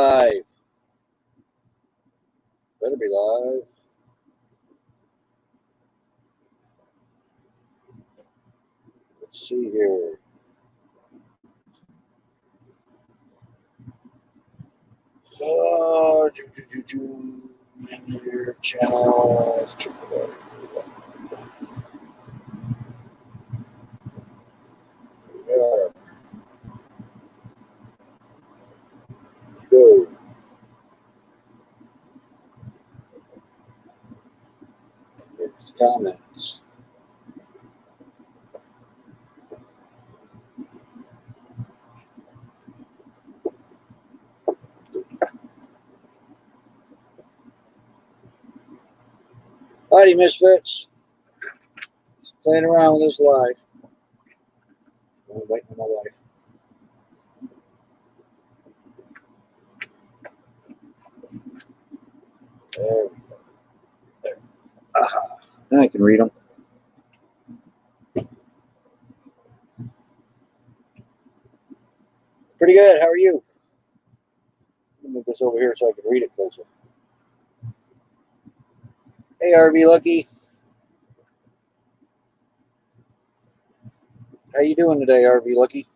Live. Better be live. Let's see here. Your channels. Yeah. Go. Here's the comments. Howdy, misfits. Just playing around with this live. I'm waiting on my wife. There we go. There. Aha. Now I can read them. Pretty good. How are you? Let me move this over here so I can read it closer. Hey, RV Lucky. How you doing today, RV Lucky?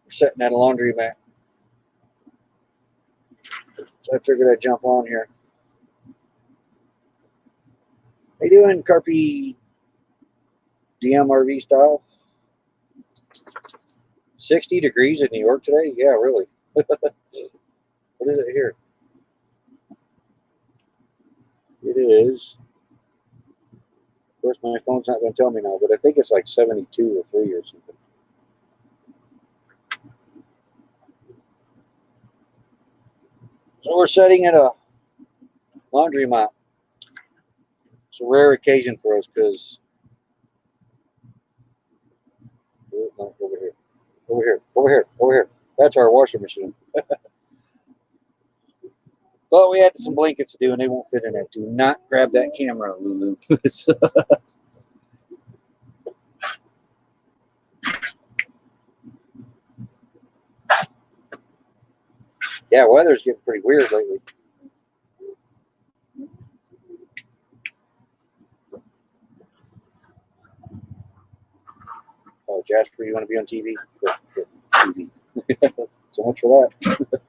We're sitting at a laundromat. So I figured I'd jump on here. How you doing, Carpy DMRV style? 60 degrees in New York today? Yeah, really. What is it here? It is. Of course, my phone's not going to tell me now, but I think it's like 72 or 3 or something. So we're sitting at a laundromat. It's a rare occasion for us because... No, over here. Over here. Over here. Over here. That's our washing machine. But we had some blankets to do, and they won't fit in there. Do not grab that camera, Lulu. Yeah, weather's getting pretty weird lately. Oh, Jasper, you want to be on TV? Good. TV. So much for that.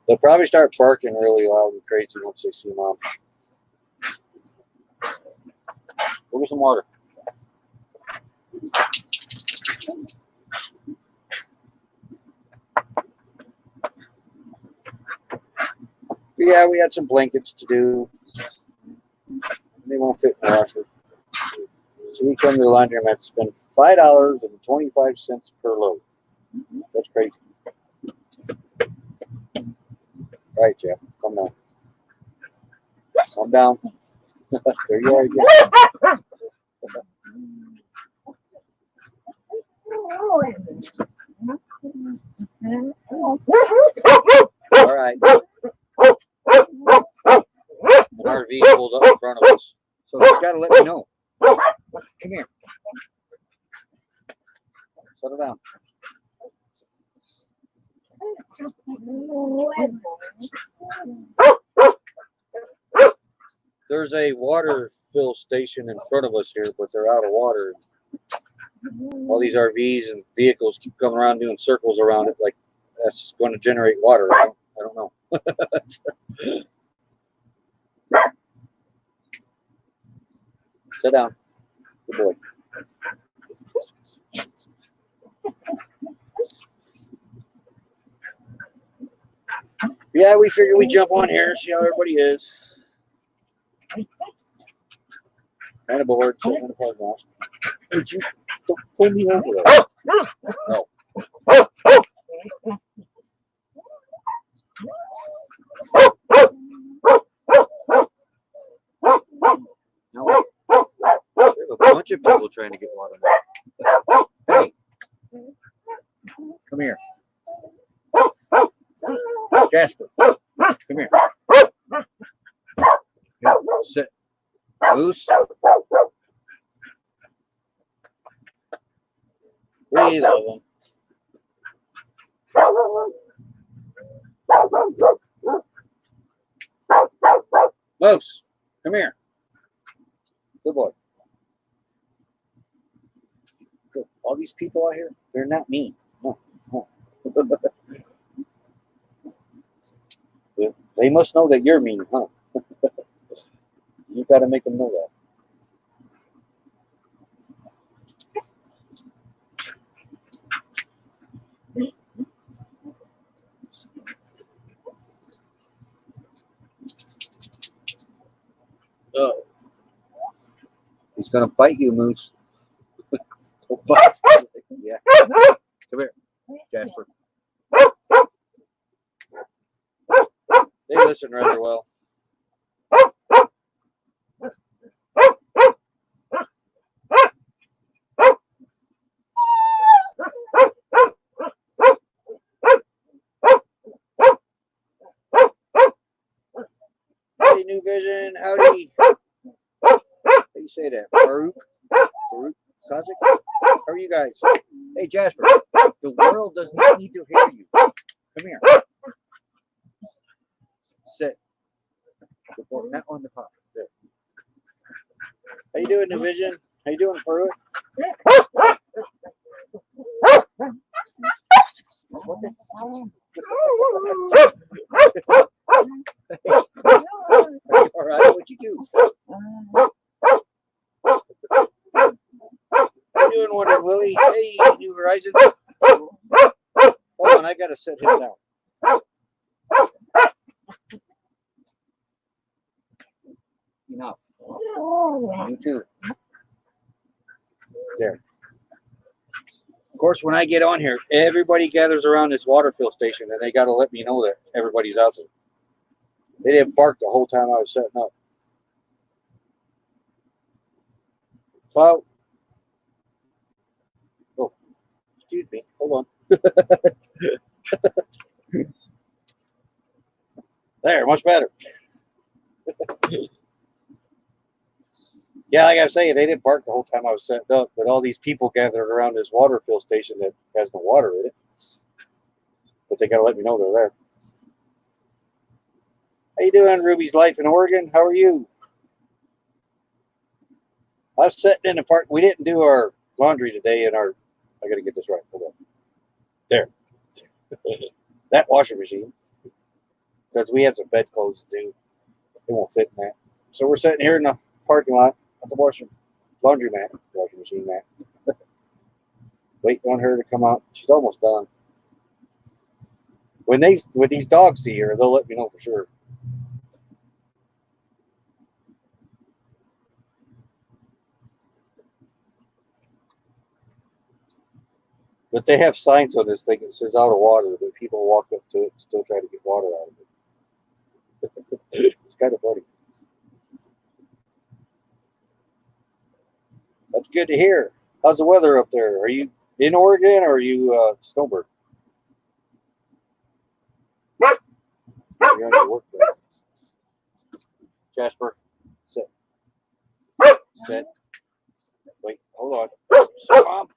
They'll probably start barking really loud and crazy once they see Mom. Go get some water. But yeah, we had some blankets to do. They won't fit in the washer. So we come to the laundromat to spend $5.25 per load. That's crazy. All right, Jeff, come down. Come down. There you are again. All right. An RV pulled up in front of us, so he's got to let me know. Come here. Settle down. There's a water fill station in front of us here, but they're out of water. All these RVs and vehicles keep coming around doing circles around it, like that's going to generate water. I don't know. Sit down. Good boy. Yeah, we figured we'd jump on here and see how everybody is. Kind of bored, sitting in the parking lot. Hey, you don't pull me over there. No. No. There's a bunch of people trying to get water. Hey, come here. Jasper, come here. Sit. Loose. We love them. Moose, come here. Good boy. Good. All these people out here, they're not mean. No, no. They must know that you're mean, huh? You got to make them know that. Oh. He's gonna bite you, Moose. Yeah. Come here, Jasper. They listen rather well. Hey, New Vision, howdy. How do you say that? Farouk? Farouk? Kazik? How are you guys? Hey, Jasper, the world does not need to hear you. Come here. Sit. Not on the top. There. How you doing, New Vision? How you doing, Farouk? What the all right, what'd you do? How you doing, Wonder Willie? Hey, New Horizons. Hold on, I gotta set him down. Enough. You too. There. Of course, when I get on here, everybody gathers around this water fill station, and they got to let me know that everybody's out there. They didn't bark the whole time I was setting up. So, oh, excuse me. Hold on. There, much better. Yeah, like I was saying, they didn't bark the whole time I was setting up, but all these people gathered around this water fill station that has no water in it. But they got to let me know they're there. How you doing, Ruby's Life in Oregon? How are you? I was sitting in the park. We didn't do our laundry today in our, I got to get this right. Hold on. There. That washing machine. Because we had some bedclothes to do. They won't fit in that. So we're sitting here in the parking lot at the washing machine mat. Waiting on her to come out. She's almost done. When these dogs see her, they'll let me know for sure. But they have signs on this thing that says out of water, but people walk up to it and still try to get water out of it. It's kind of funny. That's good to hear. How's the weather up there? Are you in Oregon or are you snowbird? You're on your work day. Jasper, sit. Sit. Wait, hold on. Sit, Mom.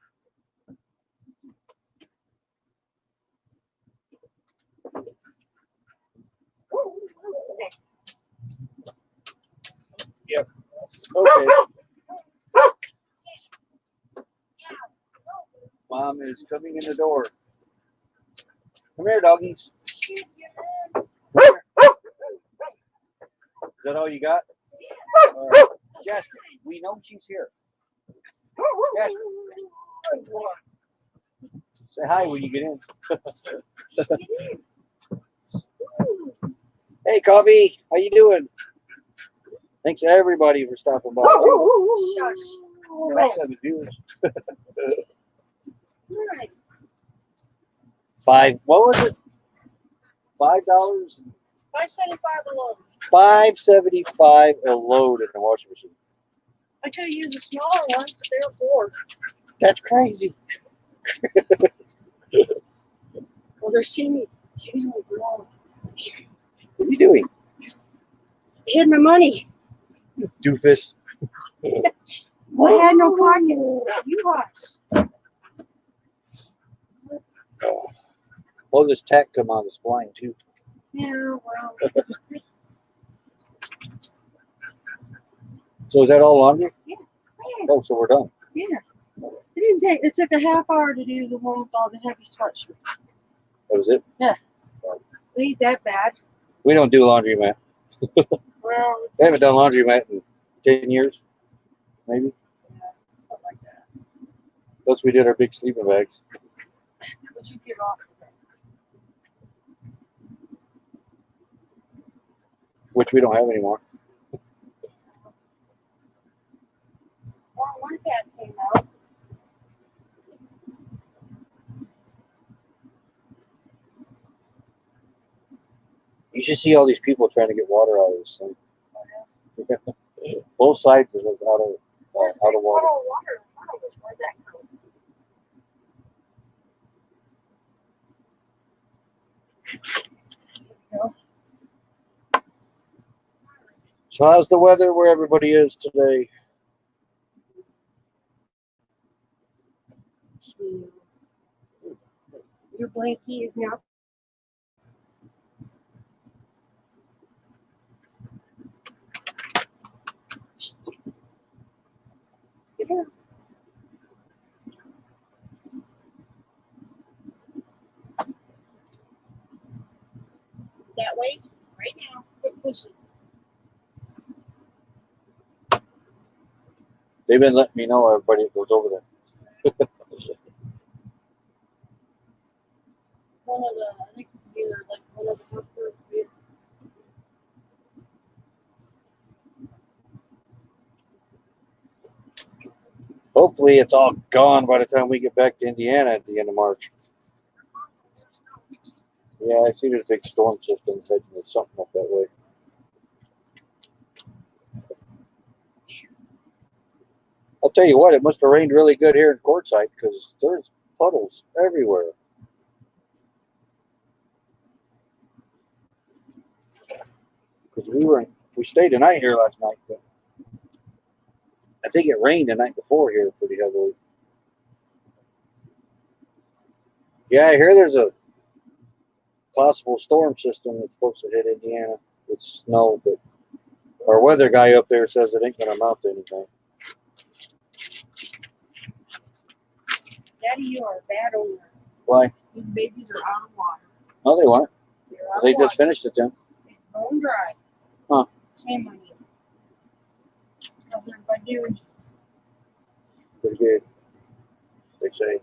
Yep. Okay. Mom is coming in the door. Come here, doggies. Come here. Is that all you got? All right. Jasper, we know she's here. Jasper. Say hi when you get in. Hey, Coffee. How you doing? Thanks everybody for stopping by. Shush. 7 viewers. $5. What was it? $5? $5.75 a load. $5.75 a load in the washing machine. I could have used a smaller one, but they were $4. That's crazy. Well, they're seeing me taking my wrong. What are you doing? I hid my money. Doofus. I had no pocket. You hush. Oh, this tack come on this blind too. Yeah, well. So is that all laundry? Yeah. Oh, so we're done. Yeah. It took a half hour to do the one with all the heavy sweatshirts. That was it? It ain't that bad. We don't do laundry mat. Well, We haven't done laundry mat in 10 years, maybe. yeah, something like that. Plus we did our big sleeping bags. But you get off of it. Which we don't have anymore. Well, one cat came out. You should see all these people trying to get water out of this thing. Both sides is out of water. Water in front of us. Where'd that go? So how's the weather where everybody is today? Your blankie is now. Get her. That way, right now. Quit pushing. They've been letting me know everybody that goes over there. One of the, I think either like one of the workers. Hopefully it's all gone by the time we get back to Indiana at the end of March. Yeah, I see there's a big storm system heading or something up that way. I'll tell you what, it must have rained really good here in Quartzsite because there's puddles everywhere. Because we stayed a night here last night, but I think it rained the night before here pretty heavily. Yeah, I hear there's a possible storm system that's supposed to hit Indiana with snow, but our weather guy up there says it ain't gonna amount to anything. Daddy, you are a bad owner. Why? These babies are out of water. No, they weren't. They're out They of just water. finished it then. It's bone dry. Huh. Shame on you. How's everybody doing? Pretty good, they say.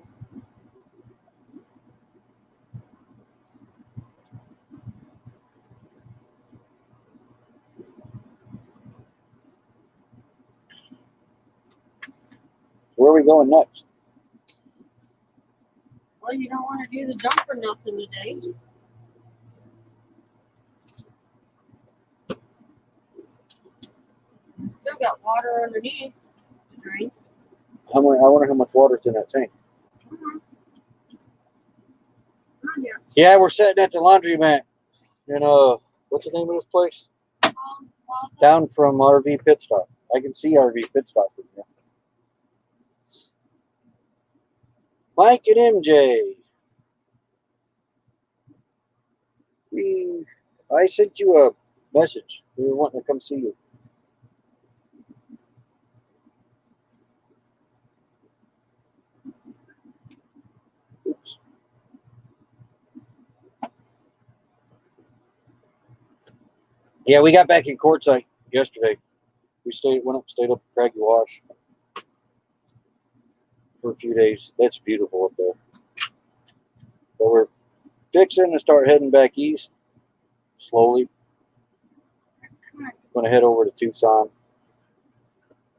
Where are we going next? Well, you don't want to do the dump for nothing today. Still got water underneath. Right? I wonder how much water's in that tank. Yeah, we're sitting at the laundromat in what's the name of this place? Down from RV Pit Stop. I can see RV Pit Stop from here. Mike and MJ. I sent you a message. We were wanting to come see you. Oops. Yeah, we got back in Quartzsite yesterday. We went up at Craggy Wash for a few days. That's beautiful up there. But we're fixing to start heading back east slowly. Going to head over to Tucson,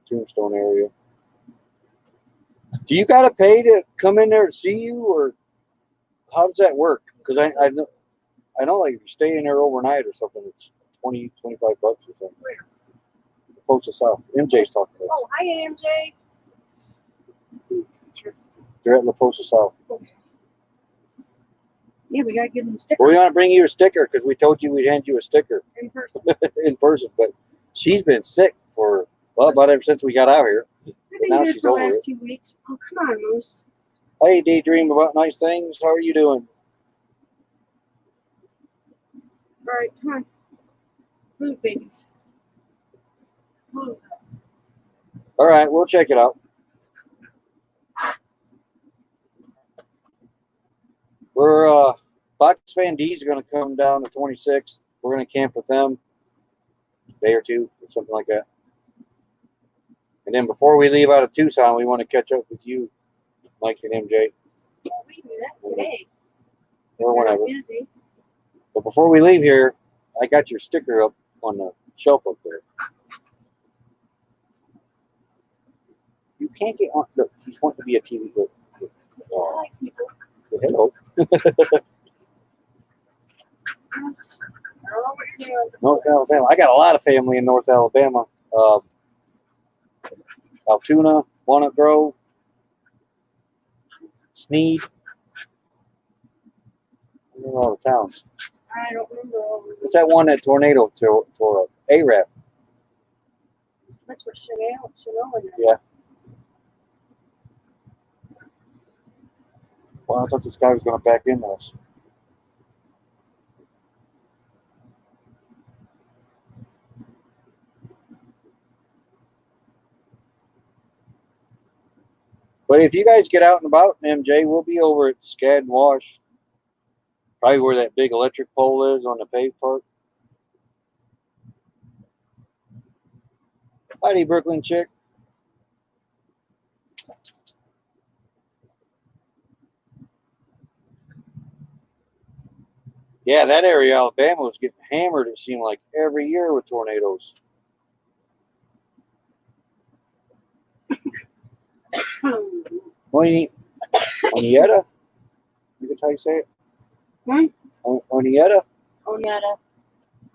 Tombstone area. Do you got to pay to come in there to see you, or how does that work? Because I know like if you stay in there overnight or something, it's $20, $25 or something. Where? Post us out. MJ's talking to us. Oh, hi, MJ. They're at La Posta South. Yeah, we gotta give them stickers Well, we want to bring you a sticker because we told you we'd hand you a sticker in person. in person. But she's been sick for, well, about ever since we got out here. I've been now good she's for the over last it. 2 weeks. Oh, come on, Moose. Hey, daydream about nice things. How are you doing? All right, come on. Move, babies. Move. All right, we'll check it out. We're Fox Fan D's are going to come down the 26th. We're going to camp with them a day or two or something like that. And then before we leave out of Tucson, we want to catch up with you, Mike and MJ, Well, we do that today. or We're whenever. busy. But before we leave here, I got your sticker up on the shelf up there. You can't get on. Look, he's wanting to be a TV. Look. I like people. Hello. Yes. I don't know what you're doing. North Alabama. I got a lot of family in North Alabama. Altoona, Walnut Grove, Sneed. I don't know all the towns. I don't remember all of them. What's that one that tornado tore up? Arab. That's what Chanel in there. Yeah. Well, I thought this guy was going to back into us. But if you guys get out and about, MJ, we'll be over at Scad and Wash. Probably where that big electric pole is on the paved part. Howdy, Brooklyn chick. Yeah, that area of Alabama was getting hammered, it seemed like, every year with tornadoes. Onieta? That's how you say it? Onieta, Onetta.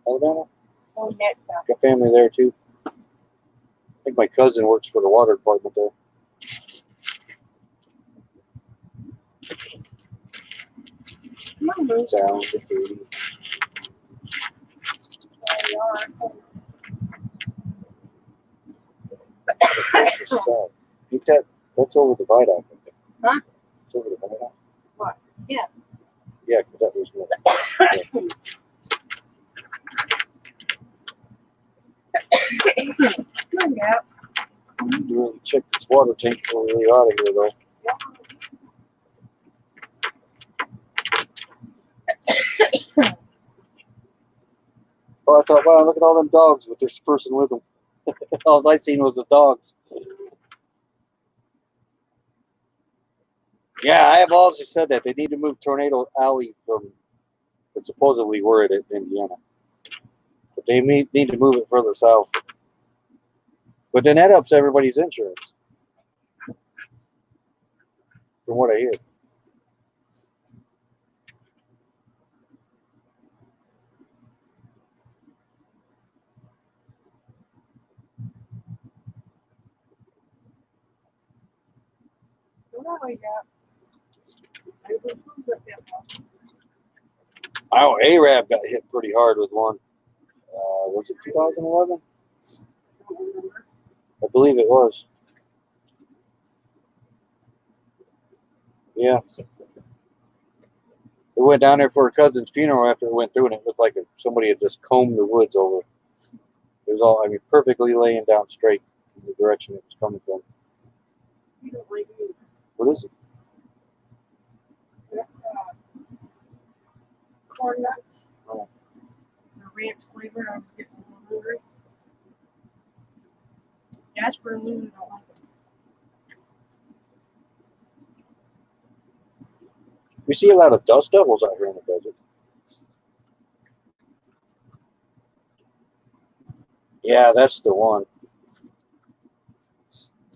Alabama? Onetta. Got family there, too. I think my cousin works for the water department there. Come on, Moose. Down to 30. There you are. So, I think that's over the viaduct. I think. Huh? It's over the viaduct. What? Yeah. Yeah, because that was more. Come on, Gap. I need to really check this water tank before we leave out of here, though. Oh, I thought, wow, look at all them dogs with this person with them. All I seen was the dogs. Yeah, I have also said that they need to move Tornado Alley from supposedly we're at Indiana. But they need to move it further south. But then that ups everybody's insurance. From what I hear. What do we got? Everybody comes up there. Oh, Arab got hit pretty hard with one. Was it 2011? I don't remember. I believe it was. Yeah. We went down there for her cousin's funeral after we went through, and it looked like somebody had just combed the woods over. It was all, I mean, perfectly laying down straight from the direction it was coming from. You don't like me. What is it? Corn nuts. Oh. The ranch flavor. I was getting a little hungry. Jasper and Luna don't like it. We see a lot of dust devils out here in the desert. Yeah, that's the one.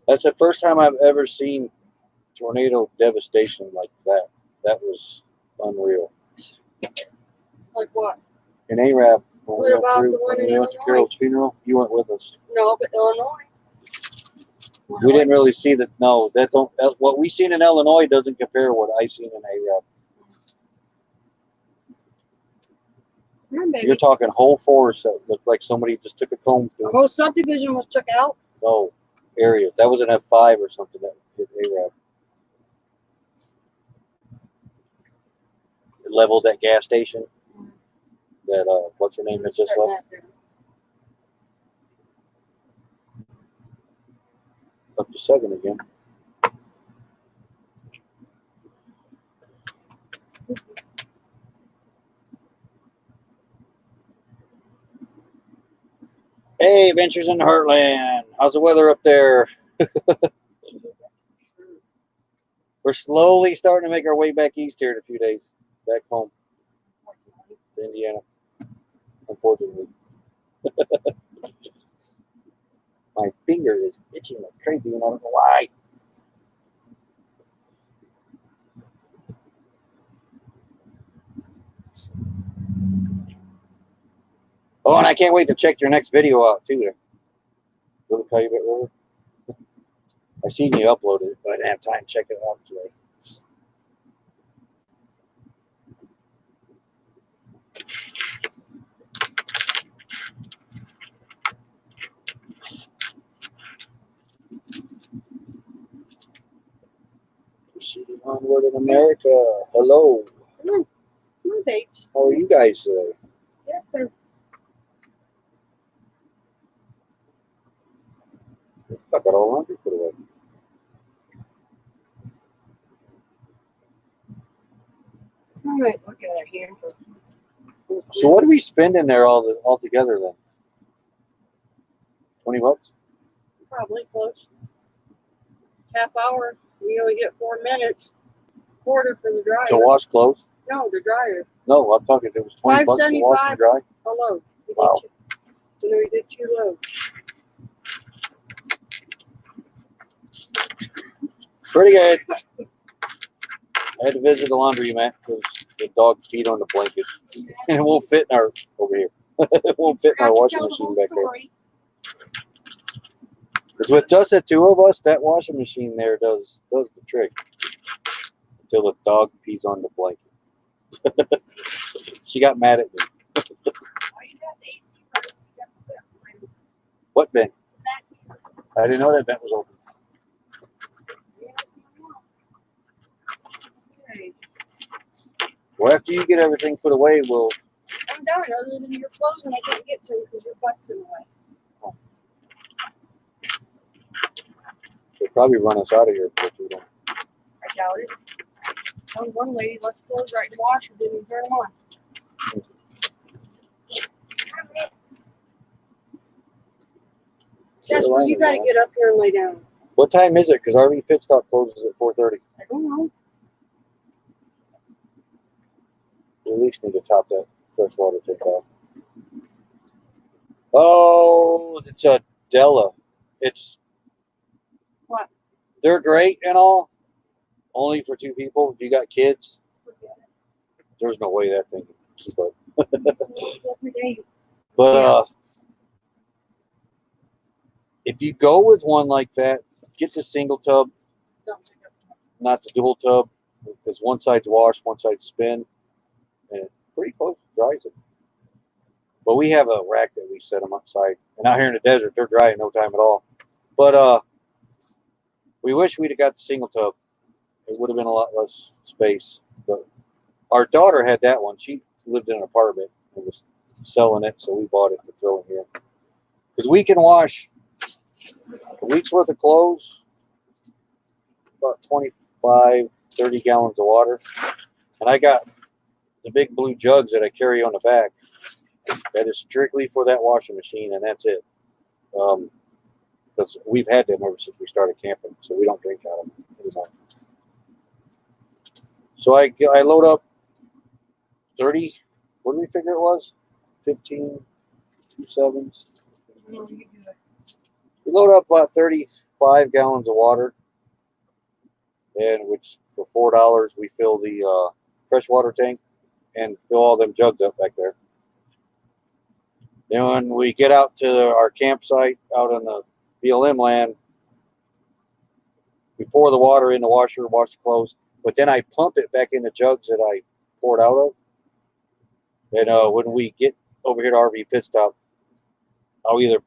That's the first time I've ever seen tornado devastation like that. That was unreal. Like what? In Arab, when What about the one when in we went to Illinois? Carol's funeral, you weren't with us. No, but Illinois. We didn't really see that. No, that's what we seen in Illinois doesn't compare to what I seen in Arab. You're talking whole forest that looked like somebody just took a comb The through. whole subdivision was took out. No area. That was an F5 or something that hit Arab. leveled that gas station. That what's her name that just left? Up to 7 again. Hey, Adventures in the Heartland. How's the weather up there? We're slowly starting to make our way back east here in a few days. Back home to Indiana. Unfortunately. My finger is itching like crazy and I don't know why. Oh, and I can't wait to check your next video out too. Little Calumet River. I seen you upload it, but I didn't have time to check it out today. Proceeding onward in America. Hello. Come on, babes. How are you guys today? Yeah, they're I got all laundry put away. all right. Look at our hand. So what do we spend in there all together then? $20? Probably close. Half hour. We only get 4 minutes. Quarter for the dryer. To wash clothes? No, the dryer. No, I'm talking. It was $20 to wash and dry. A load. Wow. We did 2 loads. Pretty good. I had to visit the laundromat because the dog peed on the blanket, and it won't fit in our over here. It won't fit in our washing machine back there. Because with just the 2 of us, that washing machine there does the trick until the dog pees on the blanket. She got mad at me. What vent? I didn't know that vent was open. Well, after you get everything put away, we'll. I'm done, other than your clothes, and I can't get to because your butt's in the way. They'll probably run us out of here for too long. I doubt it. One lady left clothes right in the washer, didn't even turn them on. Yes, well, you got to get up here and lay down. What time is it? Because RV pit stop closes at 4:30. I don't know. We at least need to top that freshwater tank off. Oh, it's a Della. It's What? They're great and all, only for 2 people. If you got kids, there's no way that thing can keep up. Every day. But if you go with one like that, get the single tub, not the dual tub, because one side's wash, one side's spin, and it's pretty close to dries it. But we have a rack that we set them upside, and out here in the desert, they're dry in no time at all. But we wish we'd have got the single tub. It would have been a lot less space. But our daughter had that one. She lived in an apartment and was selling it, so we bought it to throw in here. Because we can wash a week's worth of clothes, about 25, 30 gallons of water. And I got the big blue jugs that I carry on the back. That is strictly for that washing machine, and that's it. Because we've had them ever since we started camping, so we don't drink out of them anymore. So I load up 30, what did we figure it was? 15, 2 sevens. We load up about 35 gallons of water, and which for $4 we fill the freshwater tank and fill all them jugs up back there. Then when we get out to our campsite out on the BLM land, we pour the water in the washer, wash the clothes, but then I pump it back in the jugs that I poured out of. And when we get over here to RV pit stop, we'll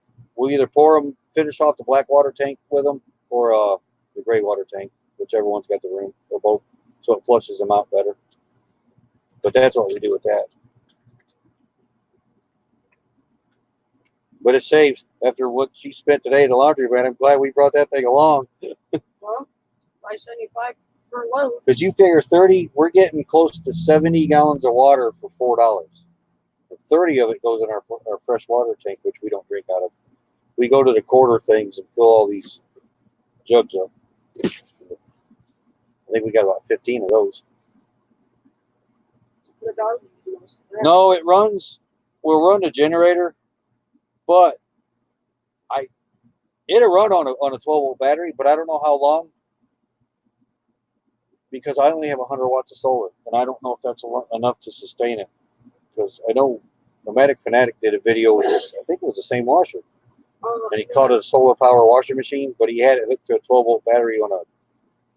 either pour them, finish off the black water tank with them, or the gray water tank, whichever one's got the room, or both, so it flushes them out better. But that's what we do with that. But it saves after what she spent today at the laundry, man. I'm glad we brought that thing along. Well, $5.75 per load. Because you figure 30, we're getting close to 70 gallons of water for $4. And 30 of it goes in our fresh water tank, which we don't drink out of. We go to the quarter things and fill all these jugs up. I think we got about 15 of those. The dog use that. No, it runs. We'll run the generator, but it'll run on a 12-volt battery, but I don't know how long because I only have 100 watts of solar, and I don't know if that's enough to sustain it. Because I know Nomadic Fanatic did a video with it. I think it was the same washer, and he caught a solar power washing machine, but he had it hooked to a 12-volt battery on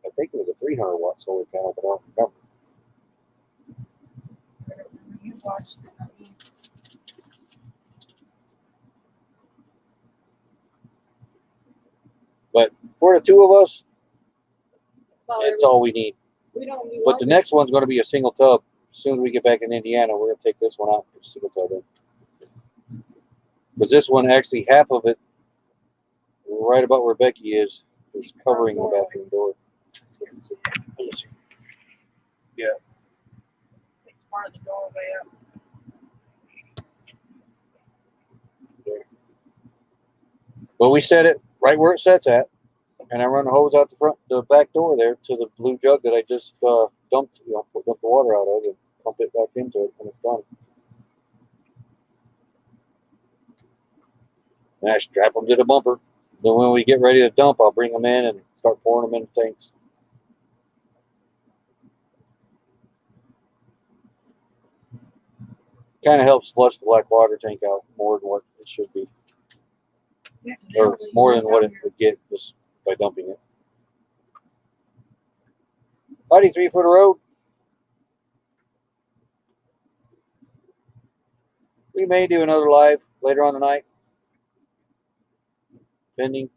I think it was a 300-watt solar panel, but I don't remember. You watched it, I mean. But for the two of us, Well, it's all we need. we don't need But the next one's going to be a single tub. As soon as we get back in Indiana, we're going to take this one out and put a single tub in. Because this one, actually, half of it, right about where Becky is covering the bathroom door. Yeah. It's part of the doorway up. But we set it right where it sets at, and I run the hose out the back door there to the blue jug that I just dumped the water out of, and pump it back into it when it's done. And I strap them to the bumper. Then when we get ready to dump, I'll bring them in and start pouring them in the tanks. Kind of helps flush the black water tank out more than what it should be. Or more than what it would get just by dumping it. Howdy, 3 foot of road. We may do another live later on tonight. Pending.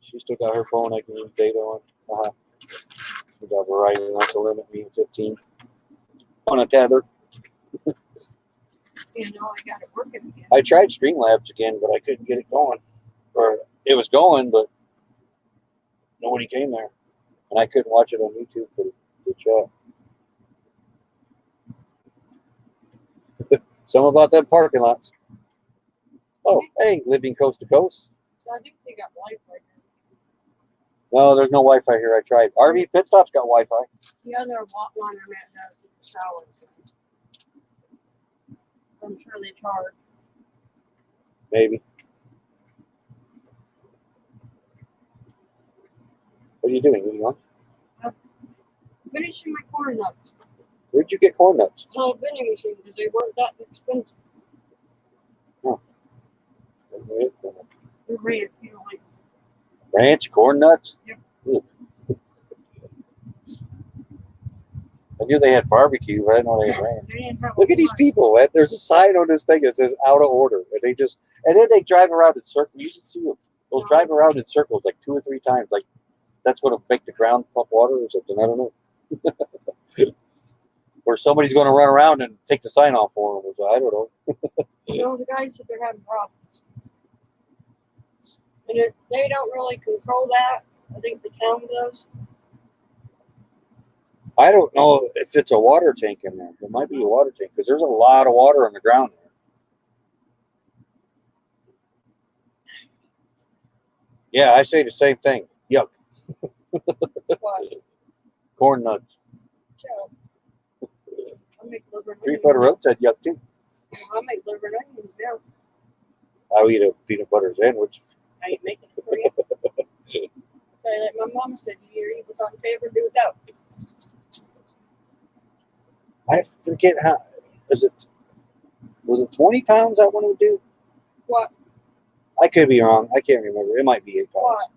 She still got her phone I can use data on. We got Verizon wants to limit me to 15 on a tether. You know, I got it working again. I tried Streamlabs again, but I couldn't get it going. Or it was going, but nobody came there. And I couldn't watch it on YouTube for the chat. Some about them parking lots. Oh, hey, living coast to coast. So I think they got Wi-Fi. No, there's no Wi-Fi here. I tried. RV Pit Stop's got Wi-Fi. The other laundromat has the shower. I'm sure they charge. Maybe. What are you doing? Eating lunch? Finishing my corn nuts. Where'd you get corn nuts? On a vending machine because they weren't that expensive. They're red, you know, like. Ranch corn nuts? Yep. I knew they had barbecue, but I didn't know they had ranch. They didn't have Look at these people. Man. There's a sign on this thing that says out of order. And then they drive around in circles. You should see them. They'll drive around in circles like 2 or 3 times. Like that's going to make the ground pump water or something. I don't know. Or somebody's going to run around and take the sign off for them. I don't know. You know, the guys said they're having problems. And they don't really control that. I think the town does. I don't know if it's a water tank in there. It might be a water tank because there's a lot of water on the ground there. Yeah, I say the same thing. Yuck. What? Corn nuts. Chill. I make liver and 3 foot of road said yuck too. I make liver and onions now. I'll eat a peanut butter sandwich. I ain't making it for you. So like my mama said, you're evil on favor, do without. I forget how. Was it 20 pounds that one would do? What? I could be wrong. I can't remember. It might be 8 pounds. What?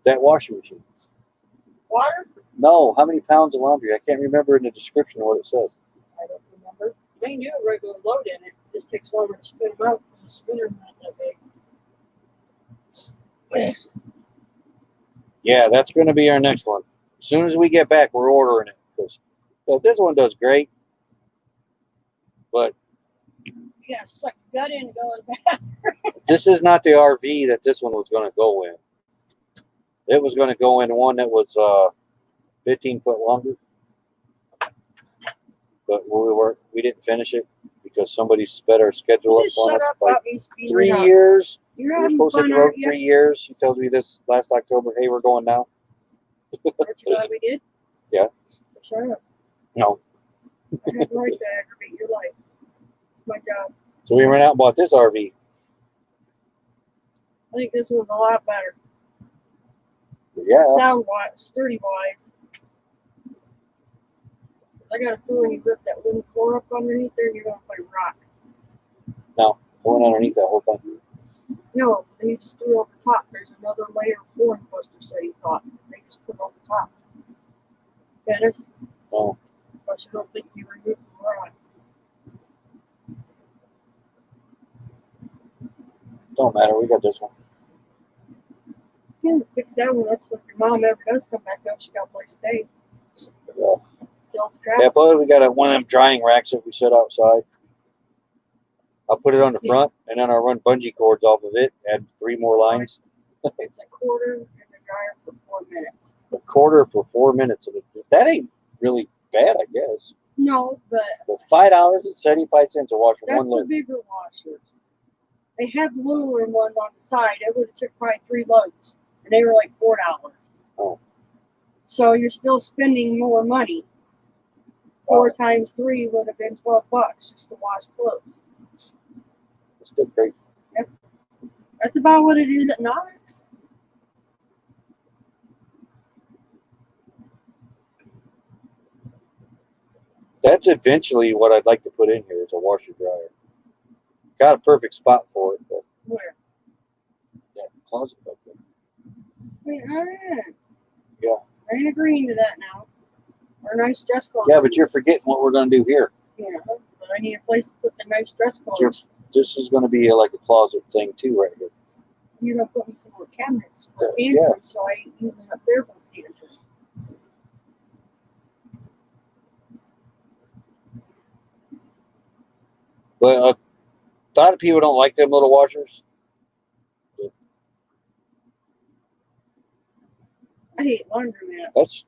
That washing machine. Water? No, how many pounds of laundry? I can't remember in the description what it says. I don't remember. They knew a regular load in it. It just takes longer to spin them out because the spinner's not that big. Yeah, that's going to be our next one. As soon as we get back, we're ordering it because So this one does great, but You gotta suck your gut in to go in the bathroom. this is not the RV that this one was going to go in. It was going to go in one that was 15 foot longer, but we didn't finish it because somebody sped our schedule up Just on shut us up by about me speeding 3 up. years. You're We were having supposed to fun, hit the road aren't you? 3 years. She tells me this last October, hey, we're going now. Aren't you glad we did? Yeah. So shut up. No. I had the right to aggravate your life. It's my job. So we went out and bought this RV. I think this one's a lot better. Yeah. Sound wise, sturdy wise. I got a feeling you rip that wooden floor up underneath there and you're gonna play rock. No, I went underneath that whole time. No, they just threw over top. There's another layer of flooring poster, so you thought. They just put over top. Dennis? No. But you don't think you removed the rock. Don't matter. We got this one. Yeah, fix that one up so if your mom ever does come back up, she got a place to stay. Yeah. Fill the Yeah, traffic. but we got one of them drying racks that we set outside. I'll put it on the front, and then I'll run bungee cords off of it, add 3 more lines. It's a quarter and the dryer for 4 minutes. A quarter for 4 minutes. That ain't really bad, I guess. No, but But $5.75 a washer, that's one the load. bigger washers. They have littler ones on the side. It would have took probably 3 loads, and they were like $4. Oh. So you're still spending more money. 4 times 3 would have been $12 just to wash clothes. It's still great. That's about what it is at Knox. That's eventually what I'd like to put in here is a washer dryer. Got a perfect spot for it, but Where? yeah, closet back there. Wait, all right. Yeah. I ain't agreeing to that now. Or a nice dress clothes. Yeah, but you're forgetting what we're going to do here. Yeah, but I need a place to put the nice dress clothes. This is going to be like a closet thing too, right here. You're gonna put me some more cabinets for Yeah. pantry, so I ain't using up there for pantry. But a lot of people don't like them little washers. I hate laundromats. That's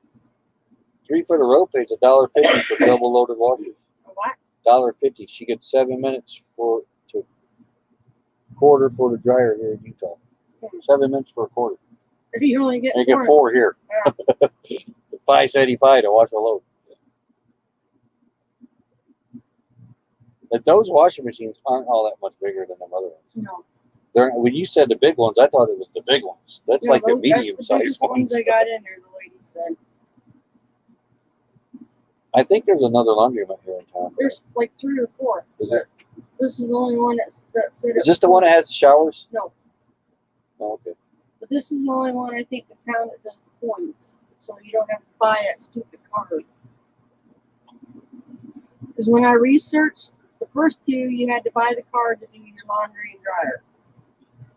3 foot of rope pays $1.50 for double loaded washers. What? $1.50. She gets 7 minutes to quarter for the dryer here in Utah. 7 minutes for a quarter. You only get And you get 4 here. Yeah. $5.75 to wash a load. But those washing machines aren't all that much bigger than them other ones. No. When you said the big ones, I thought it was the big ones. That's Yeah, like the that's medium the sized biggest ones. they got in there, the lady said. I think there's another laundromat here in town. There's like 3 or 4. Is it? This is the only one that said Is this the one that has the showers? No. Oh, okay. But this is the only one I think in town that does the points. So you don't have to buy that stupid card. Because when I researched, the first 2 you had to buy the card to do your laundry and dryer.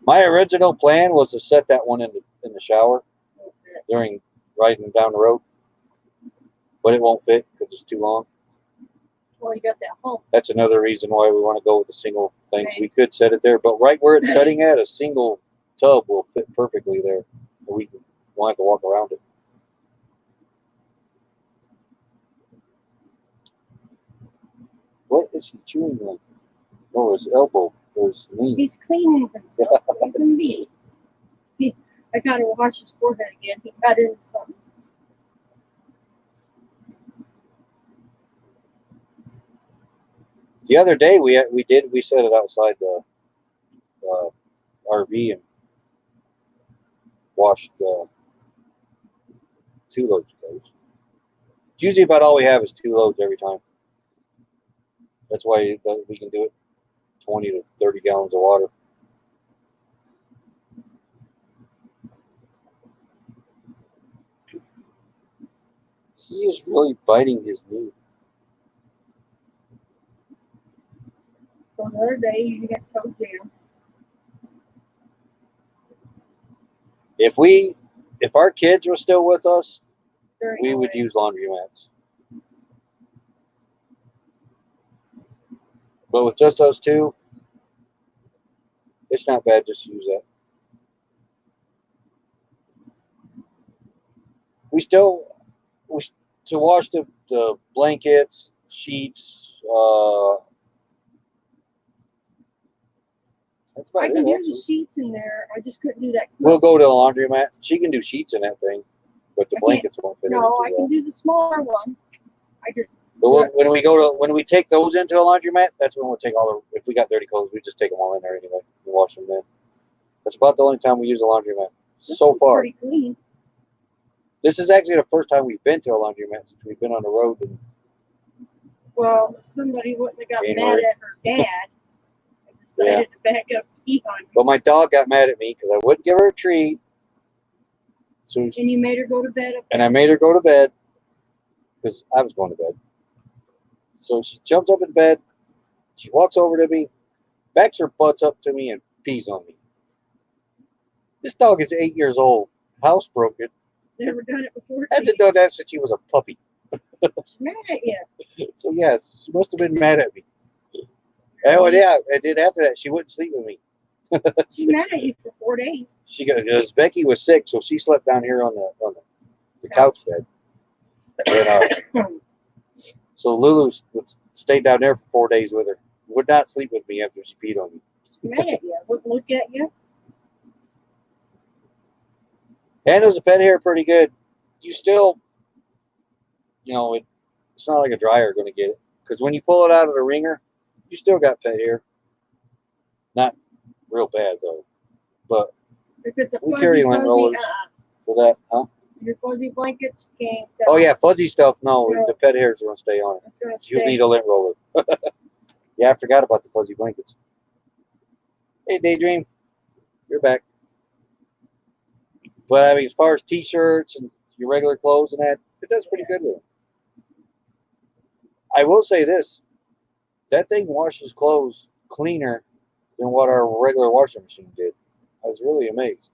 My original plan was to set that one in the shower during riding down the road, but it won't fit because it's too long. Well, you got that hump. That's another reason why we want to go with a single thing. Okay. We could set it there, but right where it's setting at, a single tub will fit perfectly there. We won't have to walk around it. What is he chewing on? Oh, his elbow or his knee. He's cleaning himself. Leave him be. I gotta wash his forehead again. He got into something. The other day we set it outside the RV and washed 2 loads of those. It's usually about all we have is 2 loads every time. That's why we can do it 20 to 30 gallons of water. He is really biting his knee. So the other day you got toe jam. If our kids were still with us, During we the would way. use laundromats. But with just us two, it's not bad just to use that. We still, to wash the blankets, sheets, that's about I it, can do the actually. sheets in there. I just couldn't do that. We'll go to the laundromat. She can do sheets in that thing, but the I can't- blankets won't fit in it No, too I well. can do the smaller ones. I just But when we take those into a laundromat, that's when we'll take all the, if we got dirty clothes, we just take them all in there anyway and wash them then. That's about the only time we use a laundromat this so one's far. pretty clean. This is actually the first time we've been to a laundromat since we've been on the road. And Well, if somebody wouldn't have got mad January. at her dad and decided to back up to eat on but my dog got mad at me because I wouldn't give her a treat. So you, and you made her go to bed. and I made her go to bed because I was going to bed. So she jumped up in bed. She walks over to me, backs her butt up to me, and pees on me. This dog is 8 years old, housebroken. Never done it before. Hasn't done that since she was a puppy. She's mad at you. So yes, she must have been mad at me. Oh yeah, I did after that. She wouldn't sleep with me. She's mad at you for 4 days. She got because Becky was sick, so she slept down here on the couch bed. And, so Lulu stayed down there for 4 days with her. Would not sleep with me after she peed on me. She's mad at you. Wouldn't look at you. Handles the pet hair pretty good. You still, it's not like a dryer going to get it. Because when you pull it out of the ringer, you still got pet hair. Not real bad, though. But If it's a we fuzzy, carry lint rollers for that, huh? your fuzzy blankets can't. Oh, yeah, fuzzy stuff. No, No. the pet hairs are going to stay on it. It's gonna You stay. need a lint roller. Yeah, I forgot about the fuzzy blankets. Hey, Daydream. You're back. But, I mean, as far as T-shirts and your regular clothes and that, it does pretty good with them. I will say this. That thing washes clothes cleaner than what our regular washing machine did. I was really amazed.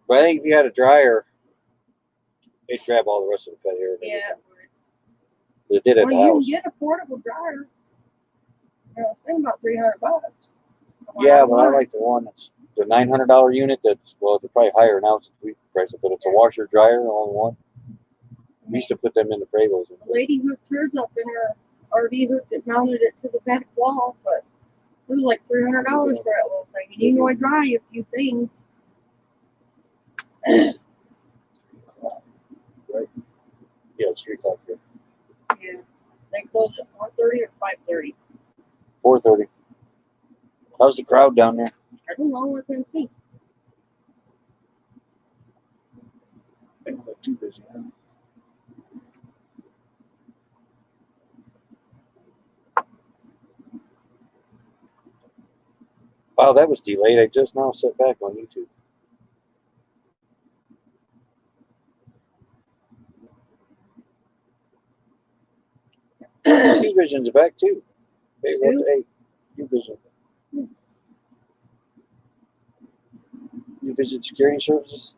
But I think if you had a dryer, it'd grab all the rest of the pet hair. And Yeah. everything. But it did at Well, the you house. can get a portable dryer. It's been about $300. Yeah, but I like the one that's the $900 unit. That's they're probably higher now since we've priced it, but it's a washer dryer all in one. We used to put them in the Bravos. The lady hooked hers up in her RV, hooked it, mounted it to the back wall, but it was like $300 for that little thing. And you can only dry a few things. Right? Yeah, it's 3 o'clock here. Yeah. They close at 4:30 or 5:30. 4:30. How's the crowd down there? I don't know. I couldn't see. They're not too busy now. Wow, that was delayed. I just now set back on YouTube. Vision's back too. Hey, what? Hey, Vision. Vision Security Services.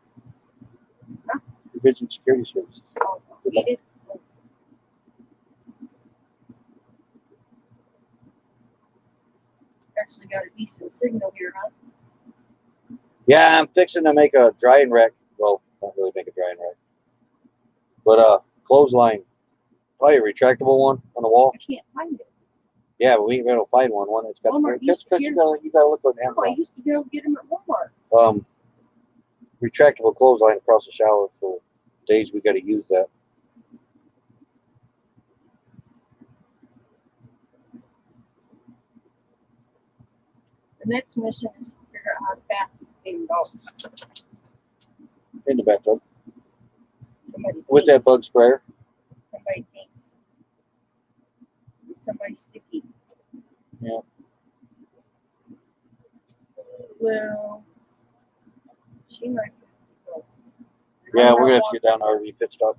Huh? Vision Security Services. Oh, needed. Actually got a decent signal here, huh? Yeah, I'm fixing to make a drying rack. Well, not really make a drying rack, but clothesline. Probably a retractable one on the wall. I can't find it. Yeah, but we ain't gonna find one that's got. Walmart That's used to because get you gotta look on Oh, I Amazon. used to be able to get them at Walmart. Retractable clothesline across the shower for days we got to use that. The next mission is to figure out how to bath the dogs. In the bathtub Somebody with that thinks. bug sprayer. Somebody thinks. Somebody sticky. Yeah. Well, she might be. Yeah, we're gonna have to get down to RV pit stop.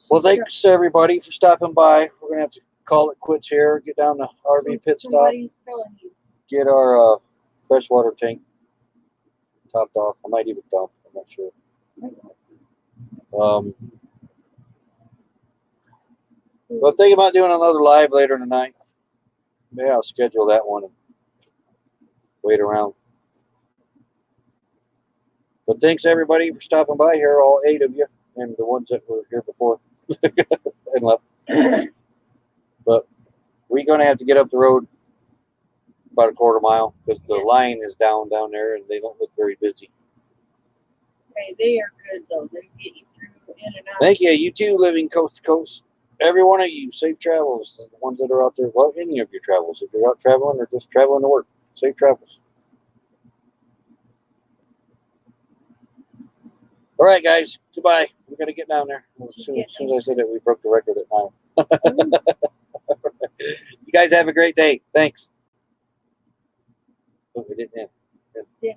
Well, thanks everybody for stopping by. We're gonna have to call it quits here. Get down to RV pit stop. Somebody's telling you. Get our freshwater tank topped off. I might even dump. I'm not sure. Well, thinking about doing another live later tonight. Maybe I'll schedule that one and wait around. But thanks everybody for stopping by here, all 8 of you, and the ones that were here before and left. But we're going to have to get up the road about a quarter mile because the line is down there and they don't look very busy. Hey, they are good though. They get you through in and out. Thank you. You too, living coast to coast. Every one of you, safe travels. The ones that are out there, well, any of your travels. If you're out traveling or just traveling to work, safe travels. All right, guys. Goodbye. We're going to get down there. As soon as I said it, we broke the record at 9. You guys have a great day. Thanks. Oh, we didn't end. Yeah.